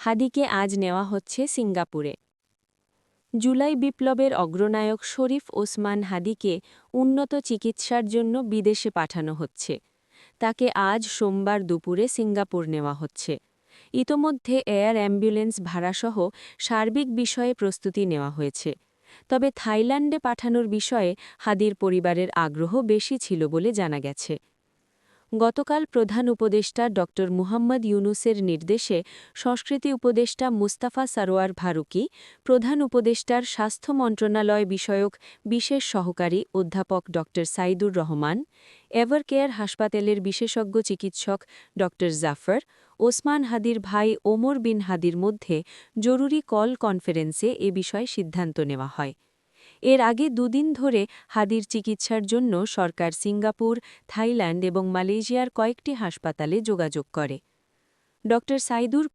হাদিকে আজ নেওয়া হচ্ছে সিঙ্গাপুরে। জুলাই বিপ্লবের অগ্রনায়ক শরীফ ওসমান হাদিকে উন্নত চিকিৎসার জন্য বিদেশে পাঠানো হচ্ছে। তাকে আজ সোমবার দুপুরে সিঙ্গাপুর নেওয়া হচ্ছে। ইতোমধ্যে এয়ার অ্যাম্বুলেন্স ভাড়াসহ সার্বিক বিষয়ে প্রস্তুতি নেওয়া হয়েছে। তবে থাইল্যান্ডে পাঠানোর বিষয়ে হাদির পরিবারের আগ্রহ বেশি ছিল বলে জানা গেছে। গতকাল প্রধান উপদেষ্টা ড. মুহাম্মদ ইউনুসের নির্দেশে সংস্কৃতি উপদেষ্টা মুস্তাফা সারোয়ার ফারুকী, প্রধান উপদেষ্টার স্বাস্থ্য মন্ত্রণালয় বিষয়ক বিশেষ সহকারী অধ্যাপক ড. সাইদুর রহমান, এভারকেয়ার হাসপাতালের বিশেষজ্ঞ চিকিৎসক ড. জাফর, ওসমান হাদির ভাই ওমর বিন হাদির মধ্যে জরুরি কল কনফারেন্সে এ বিষয়ে সিদ্ধান্ত নেওয়া হয়। এর আগে দুদিন ধরে হাদির চিকিৎসার জন্য সরকার সিঙ্গাপুর, থাইল্যান্ড এবং মালয়েশিয়ার কয়েকটি হাসপাতালে যোগাযোগ করে। ড. সাইদুর